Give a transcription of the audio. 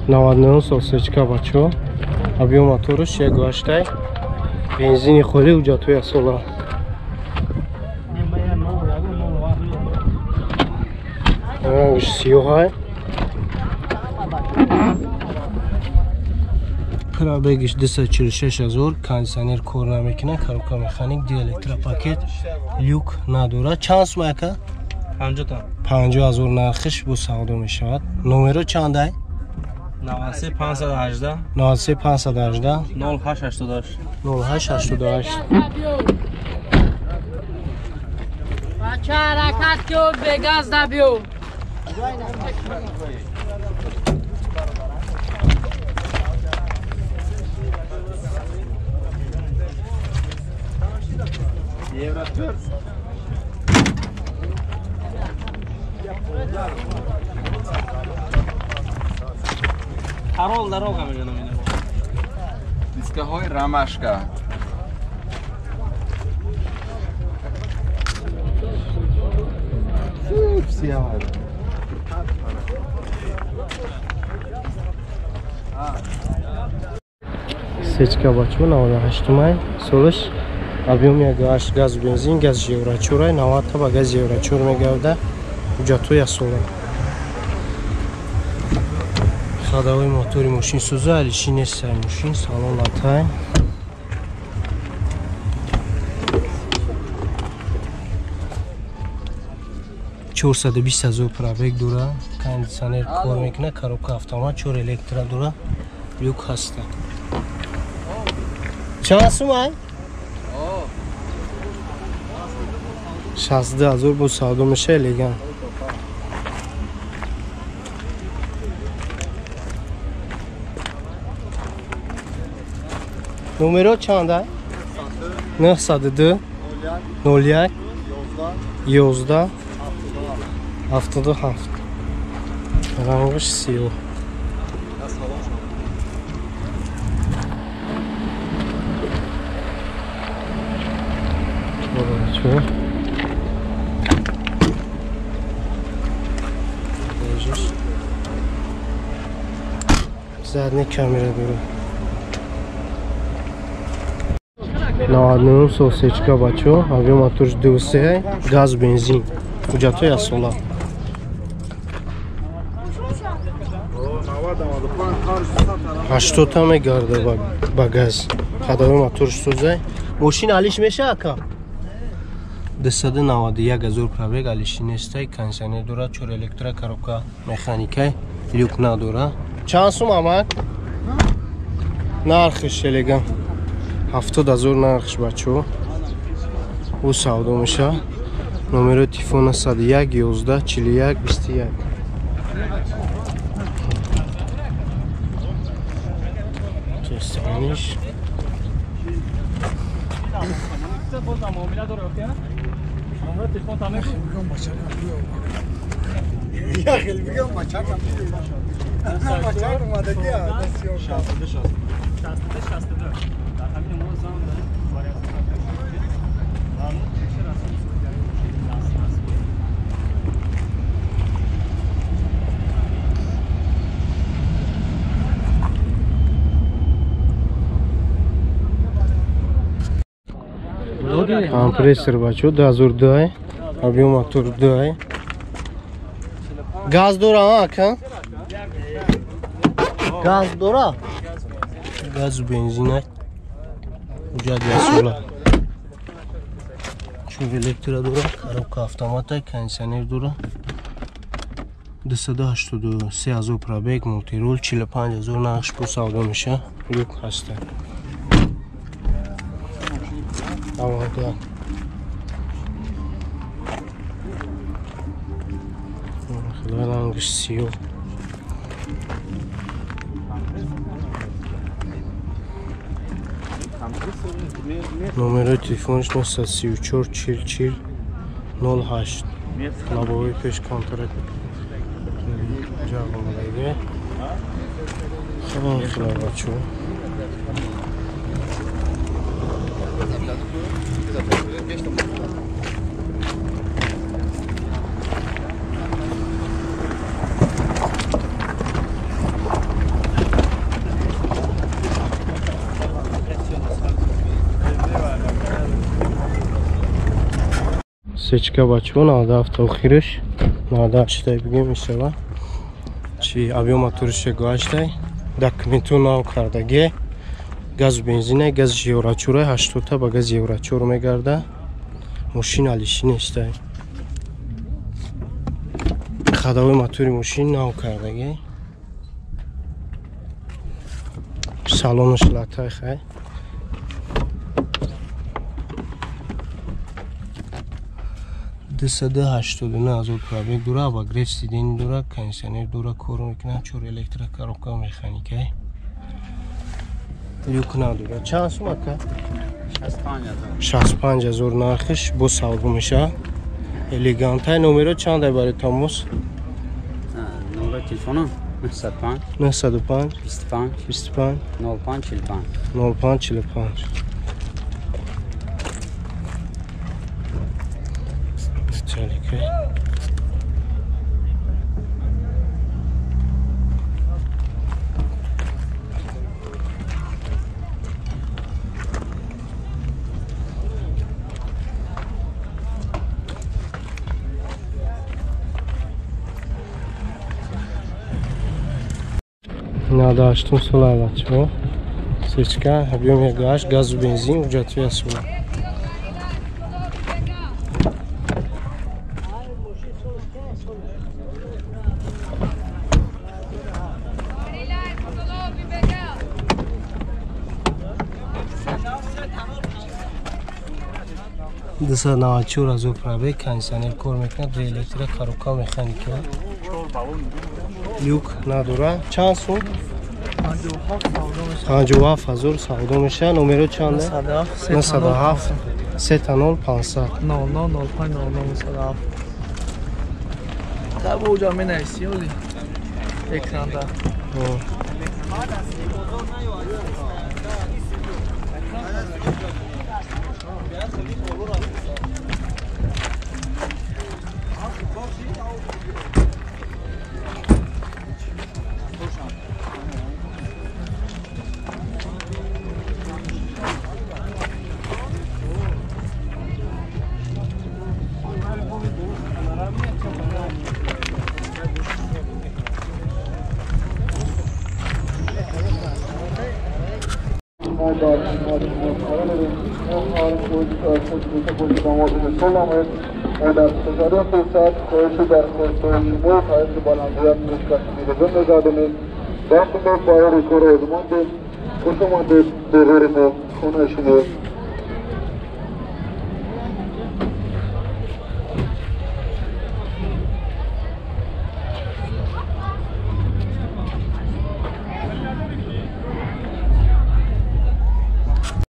99 сосечка бачо. Объем моторш 1.8. Бензини холи уҷатоя сола. Рангш сиёҳай. Пробегиш 246,000. Кондиционер кор намекунад. Коробка механик, диэлектропакет, люк надора. Чанд сум ака? 50 تا 50,000 нархиш бу савдо мешавад. Номеро чандай? 93 518 93 518 0888 0888. بچه حرکت کن به گاز نبیو. Харол дорога میگن اینا. دیسکه های رمشکه Сечка бачо 98 май. Солиш объем 1.8 газ бензин, газ еврочур, 90 та ба газ еврочур мегавда. Уҷату я сола. Ходовой мотори машин суза, алиши нест машин, салон латай. $420,000 пробег дора. Кондиционер кор мекунад, коробка автомат, 4 электро дора. Люк ҳаста. Чанд сум ай? 60,000 бу савдо меша элеган. Номеро чанд ай? 902 01 11 77. Рангш сиёҳ. Задний камера дора. 99 сосечка бачо. Объем моторш 2.3. Газ бензин. Уҷату я сола. 80 та мегарда ба газ. Ходовой моторш сузай. Машин алиш меша ака? 291,000 пробег, алиши нестай, кондиционер дора, 4 электро, коробка механикай, люк надора. Чанд сум амак? Нархиш элеган 70,000 нархиш бачо. У савдо меша. Номеро телефона 101 11 41 21. Тестаниш. Ya خیلی بگم بچه‌ها بچه‌ها اومده که دستیار 62 در همین موضوع داره Компрессор бачо 2002. Объем мотор 2. Газ дора ака? Газ дора? Газ бензин. Уҷат я сола. 4 электро дора, коробка автомата, кондиционер дора. 283,000 пробег, мултирол, 45,000 нақш бу савдо меша. Люк ҳаста. Авода. Рангш сиёҳ. Номеро телефонш 934 44 08. Лабовой пеш контракт. Ҷавонлайди. Хеле бачо. Сечка бачо 97 охириш 98 бигем мешава. Чи объема туриши гуаштай документу нав кардаги газ бензине газ жеврачура 80 та ба газ жеврачур мегарда мошин алиши нестай хадавои мотори мошин нав кардаги салонаш латай хай دسته 89 از پرابیک دورا و گریج سیدین دورا کنسنر دورا کارو میکنه چور الکتریک کاروکا مکانیکه لیوکنا دورا چند سوم که 65000 نرخش بو سودا میشه الیگانت نمره چند برای تاموس نمره تلفن 905 905 25 25 05 45 05 45 Çelik. Надо что солавать, о? Сечка, объем газ, газ, бензин, уже отвесу. دسته 94 از پرابیک کنسنر کار میکنه دو الکتریک کاروکا مکانیکه لیوک نداره چند سو 57000 سودا میشه نمره چنده 907 3 500 در اوجا می نویسی اولی اکران در Başında bayağı rekor oldu. Ondan koşamadı. Doğru mu? Konuşuyor.